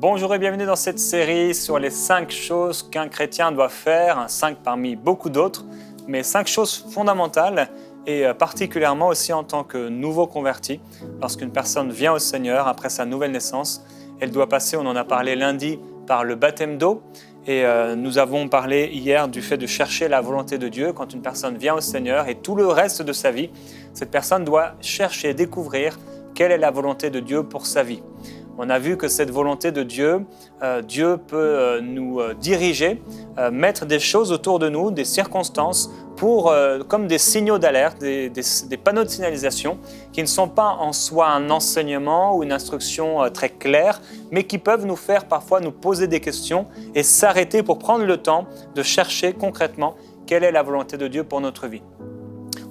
Bonjour et bienvenue dans cette série sur les 5 choses qu'un chrétien doit faire, 5 parmi beaucoup d'autres, mais 5 choses fondamentales et particulièrement aussi en tant que nouveau converti. Lorsqu'une personne vient au Seigneur après sa nouvelle naissance, elle doit passer, on en a parlé lundi, par le baptême d'eau. Et nous avons parlé hier du fait de chercher la volonté de Dieu quand une personne vient au Seigneur et tout le reste de sa vie, cette personne doit chercher et découvrir quelle est la volonté de Dieu pour sa vie. On a vu que cette volonté de Dieu, Dieu peut nous diriger, mettre des choses autour de nous, des circonstances, comme des signaux d'alerte, des panneaux de signalisation qui ne sont pas en soi un enseignement ou une instruction très claire, mais qui peuvent nous faire parfois nous poser des questions et s'arrêter pour prendre le temps de chercher concrètement quelle est la volonté de Dieu pour notre vie.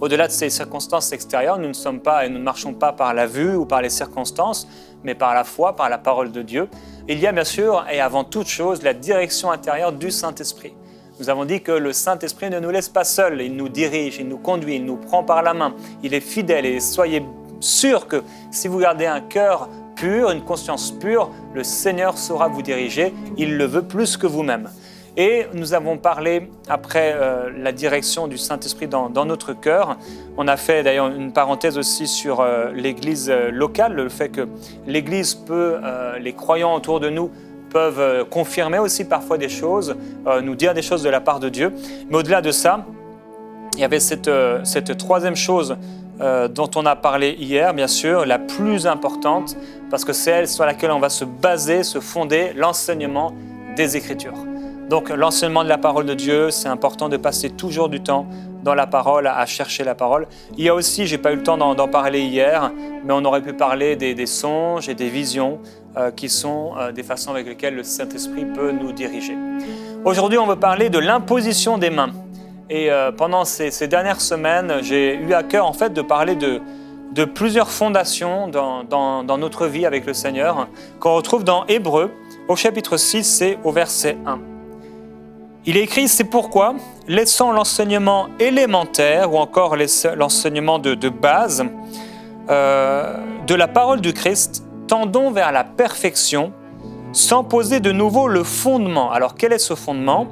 Au-delà de ces circonstances extérieures, nous ne sommes pas et nous ne marchons pas par la vue ou par les circonstances, mais par la foi, par la parole de Dieu. Il y a bien sûr, et avant toute chose, la direction intérieure du Saint-Esprit. Nous avons dit que le Saint-Esprit ne nous laisse pas seuls, il nous dirige, il nous conduit, il nous prend par la main, il est fidèle et soyez sûrs que si vous gardez un cœur pur, une conscience pure, le Seigneur saura vous diriger, il le veut plus que vous-même. Et nous avons parlé, après la direction du Saint-Esprit dans notre cœur, on a fait d'ailleurs une parenthèse aussi sur l'Église locale, le fait que l'Église peut, les croyants autour de nous peuvent confirmer aussi parfois des choses, nous dire des choses de la part de Dieu. Mais au-delà de ça, il y avait cette troisième chose dont on a parlé hier, bien sûr, la plus importante, parce que c'est elle sur laquelle on va se baser, se fonder, l'enseignement des Écritures. Donc l'enseignement de la parole de Dieu, c'est important de passer toujours du temps dans la parole, à chercher la parole. Il y a aussi, je n'ai pas eu le temps d'en parler hier, mais on aurait pu parler des songes et des visions qui sont des façons avec lesquelles le Saint-Esprit peut nous diriger. Aujourd'hui, on veut parler de l'imposition des mains. Et pendant ces dernières semaines, j'ai eu à cœur en fait de parler de plusieurs fondations dans notre vie avec le Seigneur, qu'on retrouve dans Hébreux, au chapitre 6 et au verset 1. Il est écrit, c'est pourquoi, laissant l'enseignement élémentaire ou encore l'enseignement de base de la parole du Christ, tendons vers la perfection, sans poser de nouveau le fondement. Alors quel est ce fondement ?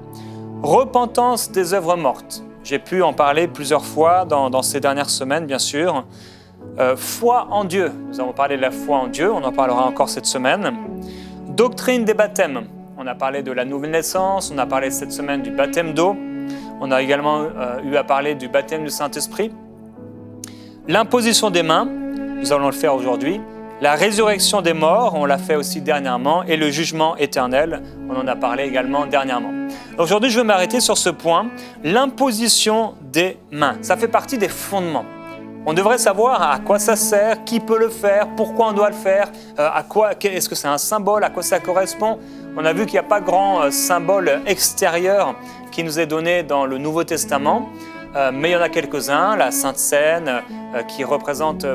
Repentance des œuvres mortes. J'ai pu en parler plusieurs fois dans ces dernières semaines, bien sûr. Foi en Dieu. Nous avons parlé de la foi en Dieu, on en parlera encore cette semaine. Doctrine des baptêmes. On a parlé de la nouvelle naissance, on a parlé cette semaine du baptême d'eau, on a également eu à parler du baptême du Saint-Esprit. L'imposition des mains, nous allons le faire aujourd'hui. La résurrection des morts, on l'a fait aussi dernièrement, et le jugement éternel, on en a parlé également dernièrement. Aujourd'hui, je vais m'arrêter sur ce point, l'imposition des mains. Ça fait partie des fondements. On devrait savoir à quoi ça sert, qui peut le faire, pourquoi on doit le faire, est-ce que c'est un symbole, à quoi ça correspond. On a vu qu'il n'y a pas grand symbole extérieur qui nous est donné dans le Nouveau Testament, mais il y en a quelques-uns, la Sainte Seine qui représente,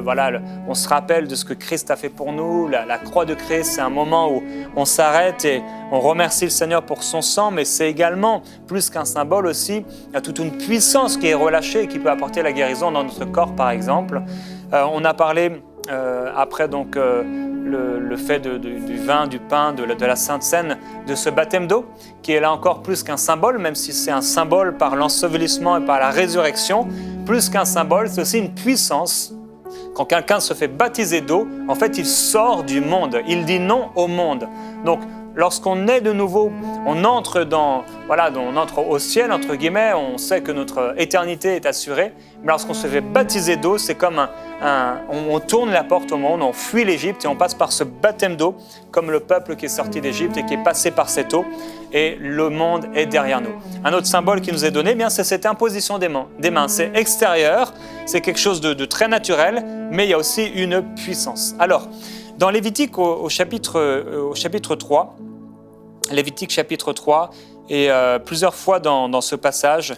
on se rappelle de ce que Christ a fait pour nous, la croix de Christ, c'est un moment où on s'arrête et on remercie le Seigneur pour son sang, mais c'est également, plus qu'un symbole aussi, il y a toute une puissance qui est relâchée et qui peut apporter la guérison dans notre corps, par exemple. On a parlé après donc le fait du vin, du pain, de la Sainte Seine, de ce baptême d'eau, qui est là encore plus qu'un symbole, même si c'est un symbole par l'ensevelissement et par la résurrection, plus qu'un symbole, c'est aussi une puissance. Quand quelqu'un se fait baptiser d'eau, en fait, il sort du monde, il dit non au monde. Donc, lorsqu'on est de nouveau, on entre on entre au ciel, entre guillemets, on sait que notre éternité est assurée, mais lorsqu'on se fait baptiser d'eau, c'est comme on tourne la porte au monde, on fuit l'Égypte et on passe par ce baptême d'eau, comme le peuple qui est sorti d'Égypte et qui est passé par cette eau, et le monde est derrière nous. Un autre symbole qui nous est donné, c'est cette imposition des mains. C'est extérieur, c'est quelque chose de très naturel, mais il y a aussi une puissance. Alors, dans Lévitique au chapitre 3, Lévitique chapitre 3, et plusieurs fois dans ce passage,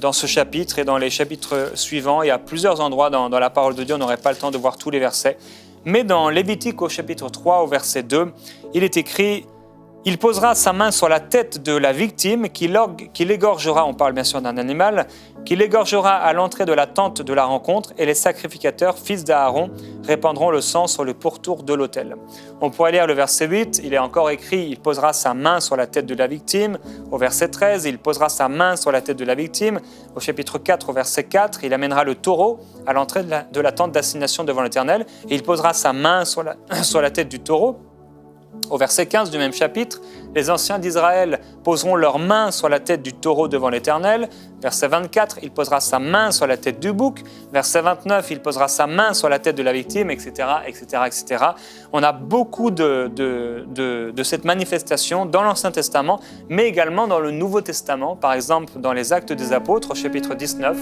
dans ce chapitre et dans les chapitres suivants, il y a plusieurs endroits dans la parole de Dieu, on n'aurait pas le temps de voir tous les versets, mais dans Lévitique au chapitre 3, au verset 2, il est écrit Il posera sa main sur la tête de la victime qu'il égorgera, on parle bien sûr d'un animal, qu'il égorgera à l'entrée de la tente de la rencontre et les sacrificateurs, fils d'Aaron, répandront le sang sur le pourtour de l'autel. On pourrait lire le verset 8, il est encore écrit, il posera sa main sur la tête de la victime. Au verset 13, il posera sa main sur la tête de la victime. Au chapitre 4, au verset 4, il amènera le taureau à l'entrée de la tente d'assignation devant l'Éternel et il posera sa main sur la tête du taureau. Au verset 15 du même chapitre, les anciens d'Israël poseront leurs mains sur la tête du taureau devant l'Éternel. Verset 24, il posera sa main sur la tête du bouc. Verset 29, il posera sa main sur la tête de la victime, etc., etc., etc. On a beaucoup de cette manifestation dans l'Ancien Testament, mais également dans le Nouveau Testament. Par exemple, dans les Actes des Apôtres, au chapitre 19.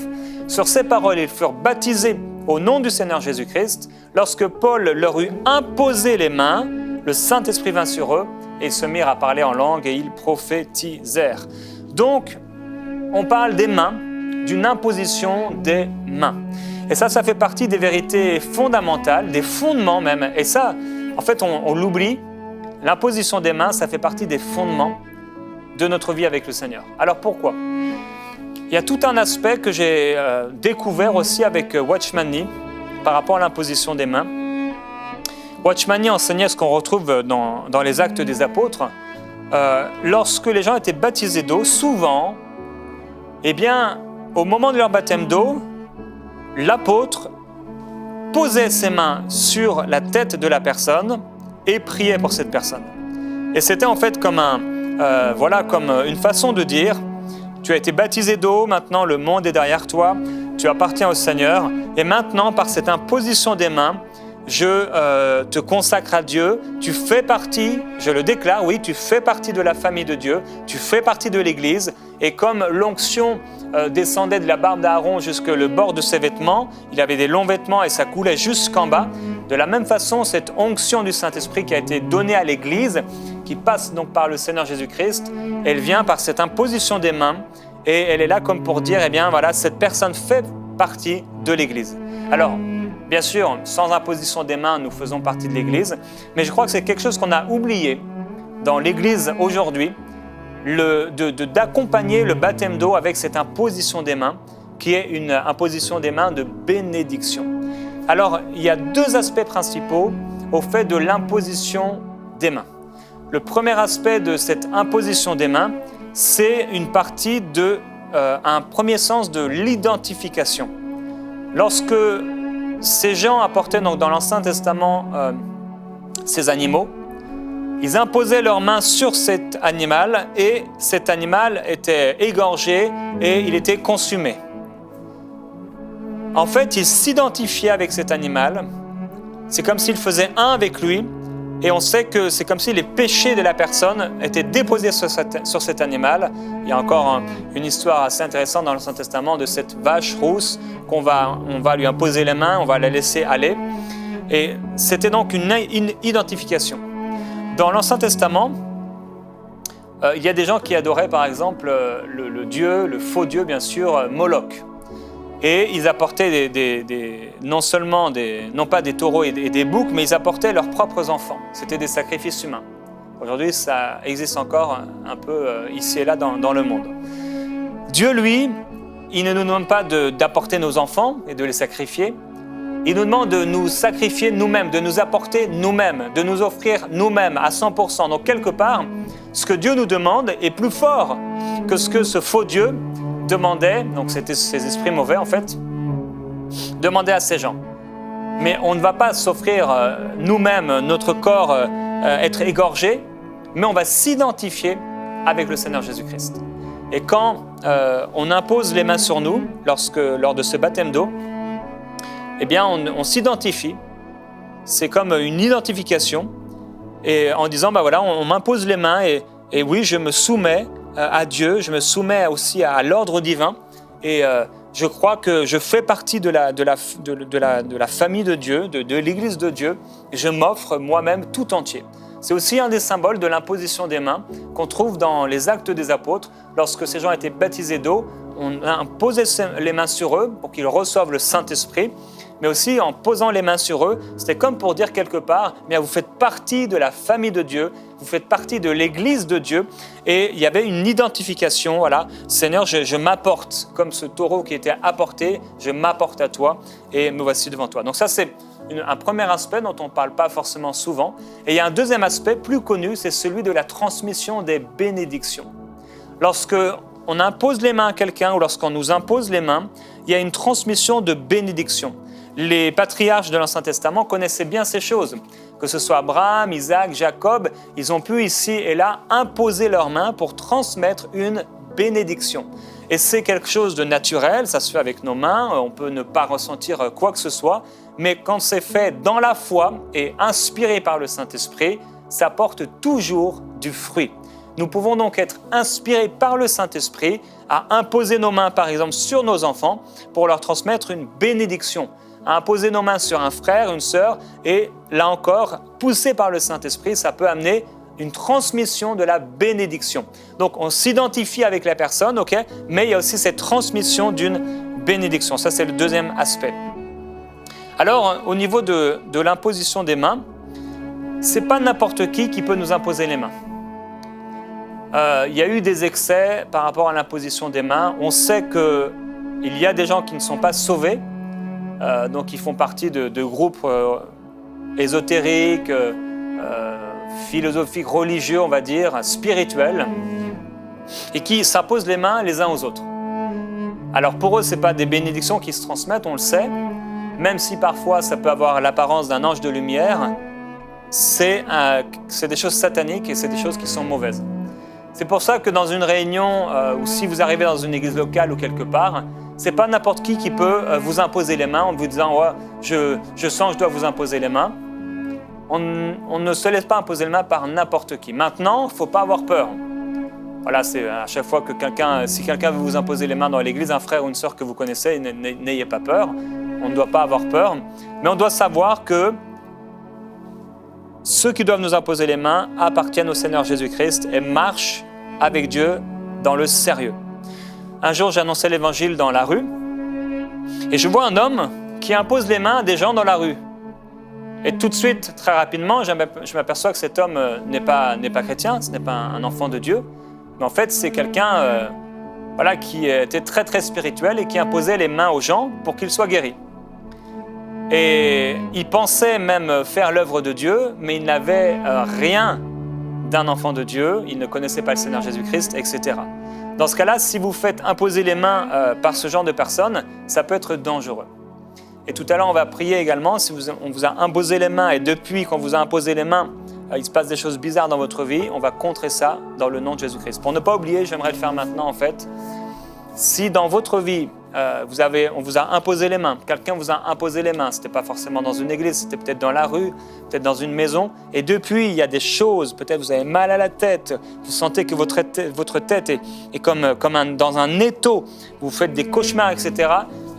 Sur ces paroles, ils furent baptisés au nom du Seigneur Jésus-Christ. Lorsque Paul leur eut imposé les mains, le Saint-Esprit vint sur eux et ils se mirent à parler en langue et ils prophétisèrent. Donc, on parle des mains, d'une imposition des mains. Et ça fait partie des vérités fondamentales, des fondements même. Et ça, en fait, on l'oublie. L'imposition des mains, ça fait partie des fondements de notre vie avec le Seigneur. Alors pourquoi ? Il y a tout un aspect que j'ai découvert aussi avec Watchman Nee par rapport à l'imposition des mains. Watchman Nee enseignait ce qu'on retrouve dans les Actes des Apôtres. Lorsque les gens étaient baptisés d'eau, souvent, eh bien, au moment de leur baptême d'eau, l'apôtre posait ses mains sur la tête de la personne et priait pour cette personne. Et c'était en fait comme une façon de dire, tu as été baptisé d'eau, maintenant le monde est derrière toi, tu appartiens au Seigneur, et maintenant par cette imposition des mains, je te consacre à Dieu, tu fais partie, je le déclare, oui, tu fais partie de la famille de Dieu, tu fais partie de l'Église, et comme l'onction descendait de la barbe d'Aaron jusque le bord de ses vêtements, il avait des longs vêtements et ça coulait jusqu'en bas, de la même façon, cette onction du Saint-Esprit qui a été donnée à l'Église, qui passe donc par le Seigneur Jésus-Christ, elle vient par cette imposition des mains, et elle est là comme pour dire, eh bien voilà, cette personne fait partie de l'Église. Alors, bien sûr, sans imposition des mains, nous faisons partie de l'Église, mais je crois que c'est quelque chose qu'on a oublié dans l'Église aujourd'hui, d'accompagner le baptême d'eau avec cette imposition des mains, qui est une imposition des mains de bénédiction. Alors, il y a deux aspects principaux au fait de l'imposition des mains. Le premier aspect de cette imposition des mains, c'est une partie un premier sens de l'identification. Lorsque ces gens apportaient donc dans l'Ancien Testament ces animaux, ils imposaient leurs mains sur cet animal et cet animal était égorgé et il était consumé. En fait, ils s'identifiaient avec cet animal. C'est comme s'ils faisaient un avec lui et on sait que c'est comme si les péchés de la personne étaient déposés sur cet animal. Il y a encore une histoire assez intéressante dans l'Ancien Testament de cette vache rousse on va lui imposer les mains, on va la laisser aller. Et c'était donc une identification. Dans l'Ancien Testament, il y a des gens qui adoraient par exemple le faux dieu bien sûr, Moloch. Et ils apportaient non pas des taureaux et des boucs, mais ils apportaient leurs propres enfants. C'était des sacrifices humains. Aujourd'hui, ça existe encore un peu ici et là dans le monde. Dieu, lui, il ne nous demande pas d'apporter nos enfants et de les sacrifier. Il nous demande de nous sacrifier nous-mêmes, de nous apporter nous-mêmes, de nous offrir nous-mêmes à 100%. Donc quelque part, ce que Dieu nous demande est plus fort que ce que ce faux Dieu demandait, donc c'était ces esprits mauvais en fait, demandait à ces gens. Mais on ne va pas s'offrir nous-mêmes, notre corps, être égorgé, mais on va s'identifier avec le Seigneur Jésus-Christ. Et quand on impose les mains sur nous, lors de ce baptême d'eau, eh bien on s'identifie. C'est comme une identification, et en disant, bah voilà, on m'impose les mains, et oui, je me soumets à Dieu, je me soumets aussi à l'ordre divin, et je crois que je fais partie de la famille de Dieu, de l'Église de Dieu, et je m'offre moi-même tout entier. C'est aussi un des symboles de l'imposition des mains qu'on trouve dans les Actes des Apôtres. Lorsque ces gens étaient baptisés d'eau, on a imposé les mains sur eux pour qu'ils reçoivent le Saint-Esprit. mais aussi en posant les mains sur eux. C'était comme pour dire quelque part, bien, vous faites partie de la famille de Dieu, vous faites partie de l'Église de Dieu, et il y avait une identification, voilà, Seigneur, je m'apporte, comme ce taureau qui était apporté, je m'apporte à toi, et me voici devant toi. Donc ça, c'est un premier aspect dont on ne parle pas forcément souvent. Et il y a un deuxième aspect plus connu, c'est celui de la transmission des bénédictions. Lorsque on impose les mains à quelqu'un ou lorsqu'on nous impose les mains, il y a une transmission de bénédictions. Les patriarches de l'Ancien Testament connaissaient bien ces choses. Que ce soit Abraham, Isaac, Jacob, ils ont pu ici et là imposer leurs mains pour transmettre une bénédiction. Et c'est quelque chose de naturel, ça se fait avec nos mains, on peut ne pas ressentir quoi que ce soit, mais quand c'est fait dans la foi et inspiré par le Saint-Esprit, ça porte toujours du fruit. Nous pouvons donc être inspirés par le Saint-Esprit à imposer nos mains, par exemple, sur nos enfants pour leur transmettre une bénédiction, à imposer nos mains sur un frère, une sœur, et là encore, poussé par le Saint-Esprit, ça peut amener une transmission de la bénédiction. Donc, on s'identifie avec la personne, ok, mais il y a aussi cette transmission d'une bénédiction. Ça, c'est le deuxième aspect. Alors, au niveau de l'imposition des mains, ce n'est pas n'importe qui peut nous imposer les mains. Il y a eu des excès par rapport à l'imposition des mains. On sait qu'il y a des gens qui ne sont pas sauvés, donc ils font partie de groupes ésotériques, philosophiques, religieux, on va dire, spirituels, et qui s'imposent les mains les uns aux autres. Alors pour eux, ce n'est pas des bénédictions qui se transmettent, on le sait, même si parfois ça peut avoir l'apparence d'un ange de lumière, c'est des choses sataniques et c'est des choses qui sont mauvaises. C'est pour ça que dans une réunion, ou si vous arrivez dans une église locale ou quelque part, ce n'est pas n'importe qui peut vous imposer les mains en vous disant ouais, « je sens que je dois vous imposer les mains ». On ne se laisse pas imposer les mains par n'importe qui. Maintenant, il ne faut pas avoir peur. Voilà, c'est à chaque fois que si quelqu'un veut vous imposer les mains dans l'église, un frère ou une sœur que vous connaissez, n'ayez pas peur. On ne doit pas avoir peur. Mais on doit savoir que ceux qui doivent nous imposer les mains appartiennent au Seigneur Jésus-Christ et marchent avec Dieu dans le sérieux. Un jour, j'annonçais l'évangile dans la rue et je vois un homme qui impose les mains à des gens dans la rue. Et tout de suite, très rapidement, je m'aperçois que cet homme n'est pas chrétien, ce n'est pas un enfant de Dieu, mais en fait, c'est quelqu'un qui était très très spirituel et qui imposait les mains aux gens pour qu'ils soient guéris. Et il pensait même faire l'œuvre de Dieu, mais il n'avait rien d'un enfant de Dieu, il ne connaissait pas le Seigneur Jésus-Christ, etc. Dans ce cas-là, si vous faites imposer les mains par ce genre de personnes, ça peut être dangereux. Et tout à l'heure, on va prier également, si on vous a imposé les mains et depuis qu'on vous a imposé les mains, il se passe des choses bizarres dans votre vie, on va contrer ça dans le nom de Jésus-Christ. Pour ne pas oublier, j'aimerais le faire maintenant en fait, si dans votre vie, on vous a imposé les mains, quelqu'un vous a imposé les mains, ce n'était pas forcément dans une église, c'était peut-être dans la rue, peut-être dans une maison, et depuis il y a des choses, peut-être vous avez mal à la tête, vous sentez que votre tête est comme dans un étau, vous faites des cauchemars, etc.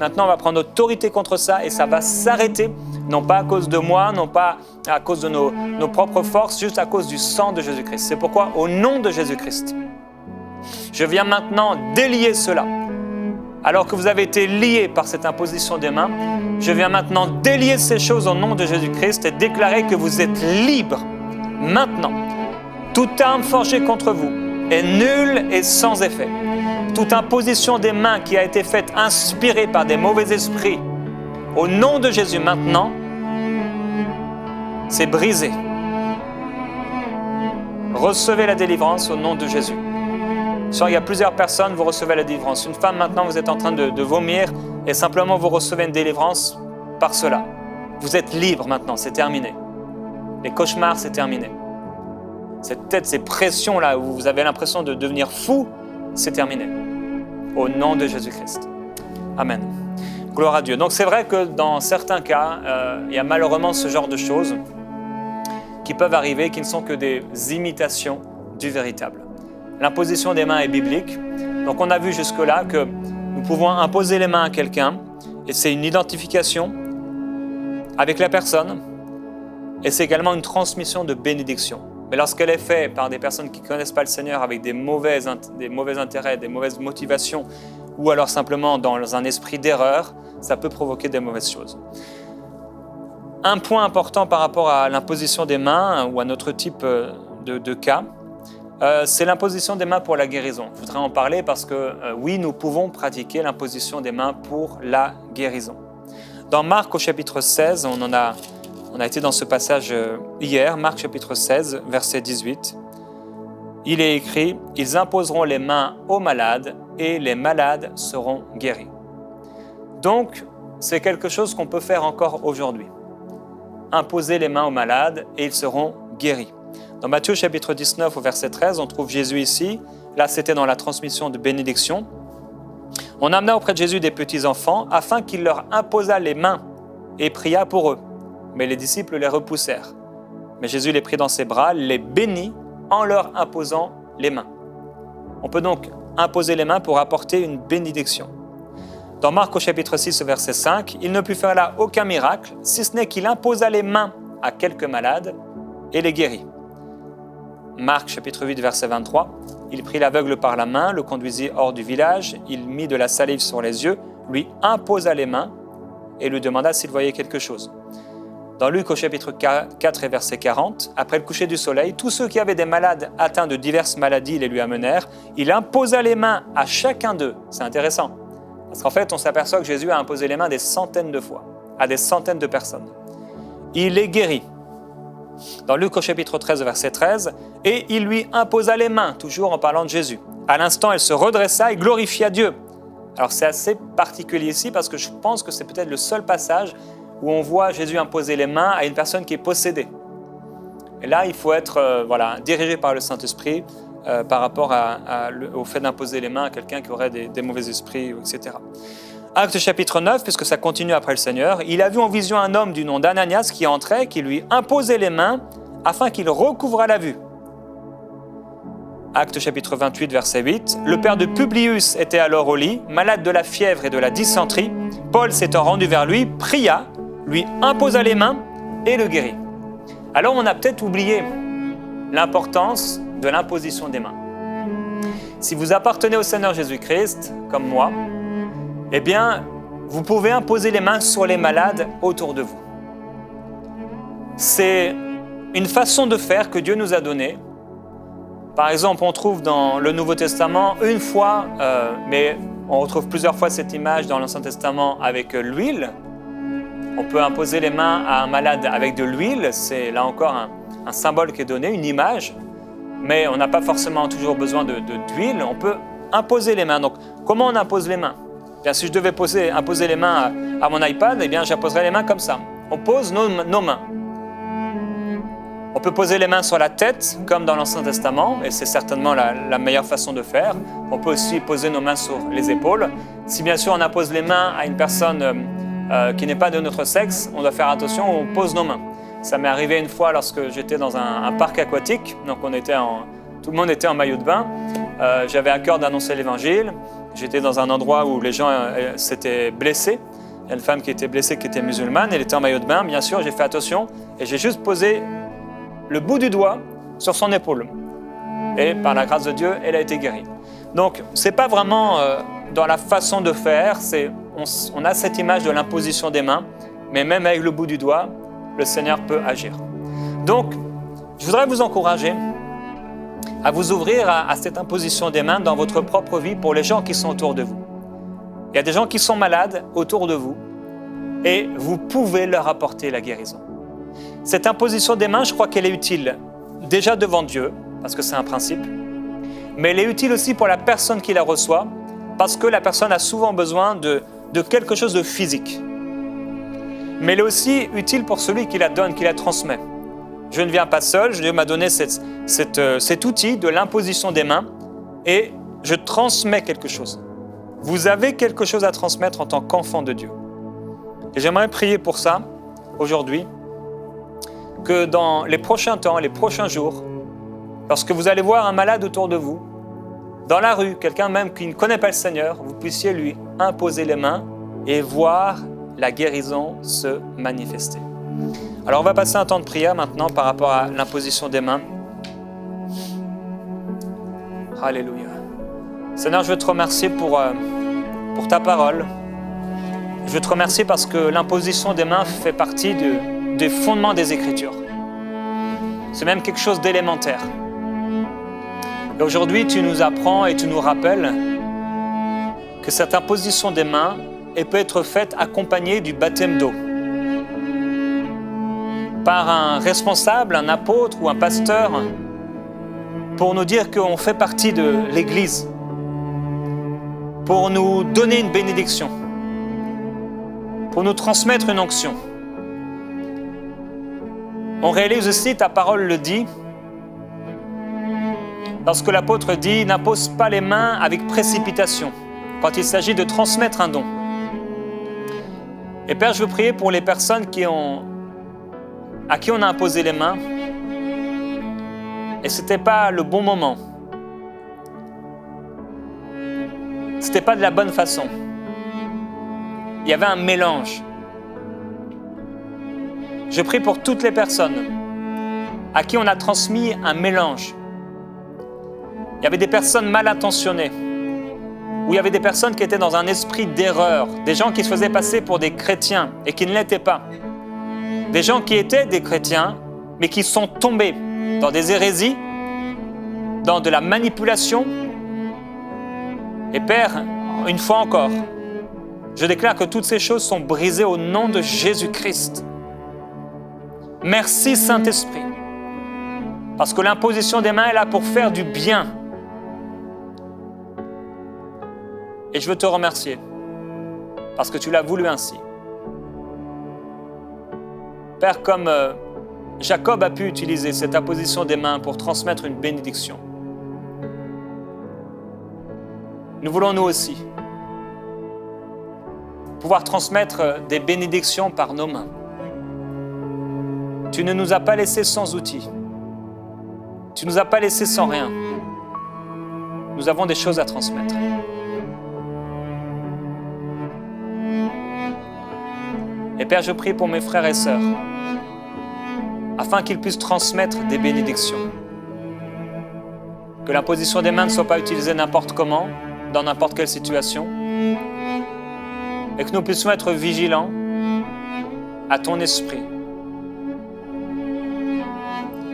Maintenant on va prendre autorité contre ça et ça va s'arrêter, non pas à cause de moi, non pas à cause de nos propres forces, juste à cause du sang de Jésus-Christ. C'est pourquoi au nom de Jésus-Christ, je viens maintenant délier cela. Alors que vous avez été liés par cette imposition des mains, je viens maintenant délier ces choses au nom de Jésus-Christ et déclarer que vous êtes libres maintenant. Toute arme forgée contre vous est nulle et sans effet. Toute imposition des mains qui a été faite inspirée par des mauvais esprits, au nom de Jésus maintenant, c'est brisé. Recevez la délivrance au nom de Jésus. Il y a plusieurs personnes, vous recevez la délivrance. Une femme, maintenant, vous êtes en train de vomir et simplement vous recevez une délivrance par cela. Vous êtes libre maintenant, c'est terminé. Les cauchemars, c'est terminé. Cette tête, ces pressions-là où vous avez l'impression de devenir fou, c'est terminé. Au nom de Jésus-Christ. Amen. Gloire à Dieu. Donc c'est vrai que dans certains cas, il y a malheureusement ce genre de choses qui peuvent arriver, qui ne sont que des imitations du véritable. L'imposition des mains est biblique. Donc on a vu jusque-là que nous pouvons imposer les mains à quelqu'un et c'est une identification avec la personne et c'est également une transmission de bénédiction. Mais lorsqu'elle est faite par des personnes qui ne connaissent pas le Seigneur avec des mauvais intérêts, des mauvaises motivations, ou alors simplement dans un esprit d'erreur, ça peut provoquer des mauvaises choses. Un point important par rapport à l'imposition des mains ou à notre type de cas, c'est l'imposition des mains pour la guérison. Je voudrais en parler parce que oui, nous pouvons pratiquer l'imposition des mains pour la guérison. Dans Marc au chapitre 16, on a été dans ce passage hier, Marc chapitre 16, verset 18. Il est écrit « Ils imposeront les mains aux malades et les malades seront guéris ». Donc, c'est quelque chose qu'on peut faire encore aujourd'hui. Imposer les mains aux malades et ils seront guéris. Dans Matthieu chapitre 19 au verset 13, on trouve Jésus ici. Là, c'était dans la transmission de bénédiction. On amena auprès de Jésus des petits enfants afin qu'il leur imposât les mains et pria pour eux. Mais les disciples les repoussèrent. Mais Jésus les prit dans ses bras, les bénit en leur imposant les mains. On peut donc imposer les mains pour apporter une bénédiction. Dans Marc au chapitre 6, verset 5, il ne put faire là aucun miracle, si ce n'est qu'il imposa les mains à quelques malades et les guérit. Marc chapitre 8, verset 23, il prit l'aveugle par la main, le conduisit hors du village, il mit de la salive sur les yeux, lui imposa les mains et lui demanda s'il voyait quelque chose. Dans Luc au chapitre 4 et verset 40, après le coucher du soleil, tous ceux qui avaient des malades atteints de diverses maladies les lui amenèrent. Il imposa les mains à chacun d'eux. C'est intéressant, parce qu'en fait, on s'aperçoit que Jésus a imposé les mains des centaines de fois, à des centaines de personnes. Il les guérit. Dans Luc au chapitre 13, verset 13, « Et il lui imposa les mains », toujours en parlant de Jésus. À l'instant, elle se redressa et glorifia Dieu. Alors c'est assez particulier ici, parce que je pense que c'est peut-être le seul passage où on voit Jésus imposer les mains à une personne qui est possédée. Et là, il faut être dirigé par le Saint-Esprit par rapport au fait d'imposer les mains à quelqu'un qui aurait des mauvais esprits, etc. Acte chapitre 9, puisque ça continue après le Seigneur, il a vu en vision un homme du nom d'Ananias qui entrait, qui lui imposait les mains afin qu'il recouvrât la vue. Acte chapitre 28, verset 8, le père de Publius était alors au lit, malade de la fièvre et de la dysenterie. Paul s'étant rendu vers lui, pria, lui imposa les mains et le guérit. Alors on a peut-être oublié l'importance de l'imposition des mains. Si vous appartenez au Seigneur Jésus-Christ, comme moi, eh bien, vous pouvez imposer les mains sur les malades autour de vous. C'est une façon de faire que Dieu nous a donnée. Par exemple, on trouve dans le Nouveau Testament une fois, mais on retrouve plusieurs fois cette image dans l'Ancien Testament avec l'huile. On peut imposer les mains à un malade avec de l'huile, c'est là encore un symbole qui est donné, une image, mais on n'a pas forcément toujours besoin d'huile, on peut imposer les mains. Donc, comment on impose les mains ? Bien, si je devais imposer les mains à mon iPad, eh bien, j'imposerais les mains comme ça. On pose nos mains. On peut poser les mains sur la tête, comme dans l'Ancien Testament, et c'est certainement la meilleure façon de faire. On peut aussi poser nos mains sur les épaules. Si bien sûr on impose les mains à une personne qui n'est pas de notre sexe, on doit faire attention, on pose nos mains. Ça m'est arrivé une fois lorsque j'étais dans un parc aquatique, donc tout le monde était en maillot de bain. J'avais à cœur d'annoncer l'évangile. J'étais dans un endroit où les gens s'étaient blessés. Il y a une femme qui était blessée, qui était musulmane, elle était en maillot de bain. Bien sûr, j'ai fait attention et j'ai juste posé le bout du doigt sur son épaule. Et par la grâce de Dieu, elle a été guérie. Donc, ce n'est pas vraiment dans la façon de faire, on a cette image de l'imposition des mains, mais même avec le bout du doigt, le Seigneur peut agir. Donc, je voudrais vous encourager à vous ouvrir à cette imposition des mains dans votre propre vie pour les gens qui sont autour de vous. Il y a des gens qui sont malades autour de vous et vous pouvez leur apporter la guérison. Cette imposition des mains, je crois qu'elle est utile déjà devant Dieu, parce que c'est un principe, mais elle est utile aussi pour la personne qui la reçoit, parce que la personne a souvent besoin de quelque chose de physique. Mais elle est aussi utile pour celui qui la donne, qui la transmet. Je ne viens pas seul, Dieu m'a donné cet outil de l'imposition des mains et je transmets quelque chose. Vous avez quelque chose à transmettre en tant qu'enfant de Dieu. Et j'aimerais prier pour ça, aujourd'hui, que dans les prochains temps, les prochains jours, lorsque vous allez voir un malade autour de vous, dans la rue, quelqu'un même qui ne connaît pas le Seigneur, vous puissiez lui imposer les mains et voir la guérison se manifester. Alors on va passer un temps de prière maintenant par rapport à l'imposition des mains. Alléluia. Seigneur, je veux te remercier pour ta parole. Je veux te remercier parce que l'imposition des mains fait partie des fondements des Écritures. C'est même quelque chose d'élémentaire. Et aujourd'hui, tu nous apprends et tu nous rappelles que cette imposition des mains peut être faite accompagnée du baptême d'eau. Par un responsable, un apôtre ou un pasteur, pour nous dire qu'on fait partie de l'Église, pour nous donner une bénédiction, pour nous transmettre une onction. On réalise aussi, ta parole le dit, lorsque l'apôtre dit « N'impose pas les mains avec précipitation » quand il s'agit de transmettre un don. Et Père, je veux prier pour les personnes à qui on a imposé les mains et ce n'était pas le bon moment. Ce n'était pas de la bonne façon. Il y avait un mélange. Je prie pour toutes les personnes à qui on a transmis un mélange. Il y avait des personnes mal intentionnées, ou il y avait des personnes qui étaient dans un esprit d'erreur, des gens qui se faisaient passer pour des chrétiens et qui ne l'étaient pas. Des gens qui étaient des chrétiens, mais qui sont tombés dans des hérésies, dans de la manipulation. Et Père, une fois encore, je déclare que toutes ces choses sont brisées au nom de Jésus-Christ. Merci Saint-Esprit, parce que l'imposition des mains est là pour faire du bien. Et je veux te remercier, parce que tu l'as voulu ainsi. Père, comme Jacob a pu utiliser cette imposition des mains pour transmettre une bénédiction, nous voulons nous aussi pouvoir transmettre des bénédictions par nos mains. Tu ne nous as pas laissés sans outils. Tu ne nous as pas laissés sans rien. Nous avons des choses à transmettre. Et Père, je prie pour mes frères et sœurs, afin qu'ils puissent transmettre des bénédictions. Que l'imposition des mains ne soit pas utilisée n'importe comment, dans n'importe quelle situation, et que nous puissions être vigilants à ton esprit,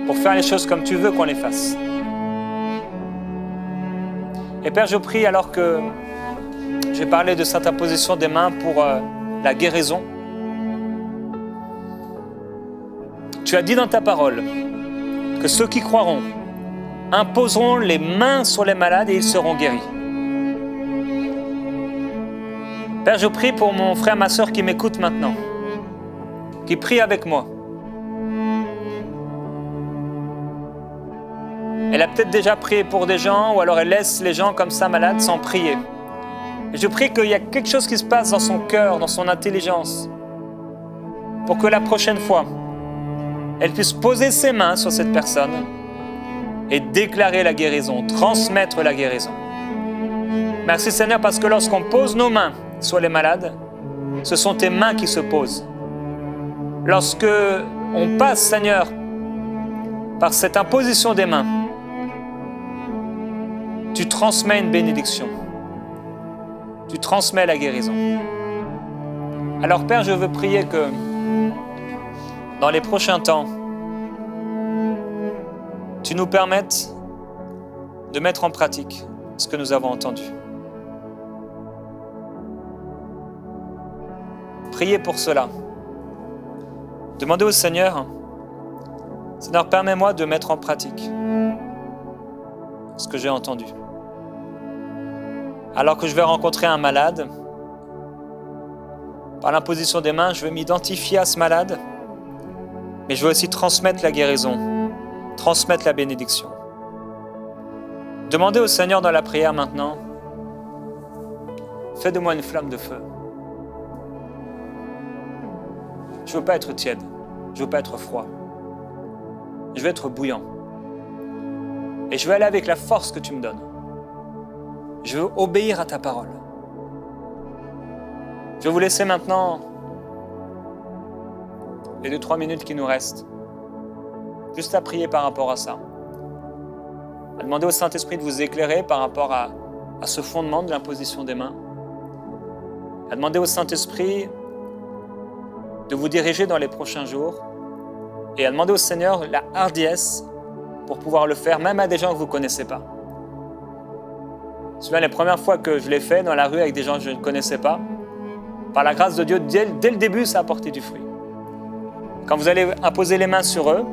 pour faire les choses comme tu veux qu'on les fasse. Et Père, je prie alors que je vais parler de cette imposition des mains pour la guérison. Tu as dit dans ta parole que ceux qui croiront imposeront les mains sur les malades et ils seront guéris. Père, je prie pour mon frère, ma sœur qui m'écoute maintenant, qui prie avec moi. Elle a peut-être déjà prié pour des gens, ou alors elle laisse les gens comme ça malades sans prier. Et je prie qu'il y a quelque chose qui se passe dans son cœur, dans son intelligence, pour que la prochaine fois, elle puisse poser ses mains sur cette personne et déclarer la guérison, transmettre la guérison. Merci Seigneur, parce que lorsqu'on pose nos mains sur les malades, ce sont tes mains qui se posent. Lorsque on passe, Seigneur, par cette imposition des mains, tu transmets une bénédiction. Tu transmets la guérison. Alors Père, je veux prier que dans les prochains temps, tu nous permettes de mettre en pratique ce que nous avons entendu. Priez pour cela. Demandez au Seigneur, Seigneur, permets-moi de mettre en pratique ce que j'ai entendu. Alors que je vais rencontrer un malade, par l'imposition des mains, je vais m'identifier à ce malade, mais je veux aussi transmettre la guérison, transmettre la bénédiction. Demandez au Seigneur dans la prière maintenant, fais de moi une flamme de feu. Je ne veux pas être tiède, je ne veux pas être froid. Je veux être bouillant. Et je veux aller avec la force que tu me donnes. Je veux obéir à ta parole. Je vais vous laisser maintenant les 2-3 minutes qui nous restent, juste à prier par rapport à ça. à demander au Saint-Esprit de vous éclairer par rapport à ce fondement de l'imposition des mains, à demander au Saint-Esprit de vous diriger dans les prochains jours et à demander au Seigneur la hardiesse pour pouvoir le faire, même à des gens que vous ne connaissez pas. Souviens les premières fois que je l'ai fait dans la rue avec des gens que je ne connaissais pas, par la grâce de Dieu, dès le début, ça a apporté du fruit. Quand vous allez imposer les mains sur eux,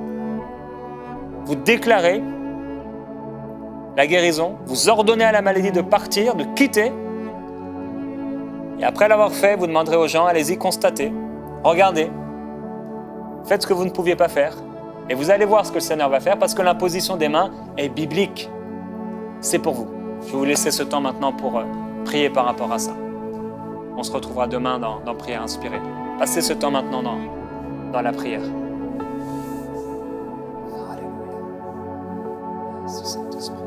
vous déclarez la guérison, vous ordonnez à la maladie de partir, de quitter. Et après l'avoir fait, vous demanderez aux gens, allez-y, constatez, regardez, faites ce que vous ne pouviez pas faire. Et vous allez voir ce que le Seigneur va faire parce que l'imposition des mains est biblique. C'est pour vous. Je vais vous laisser ce temps maintenant pour prier par rapport à ça. On se retrouvera demain dans Prière inspirée. Passez ce temps maintenant dans la prière. Alléluia. Saint-Esprit.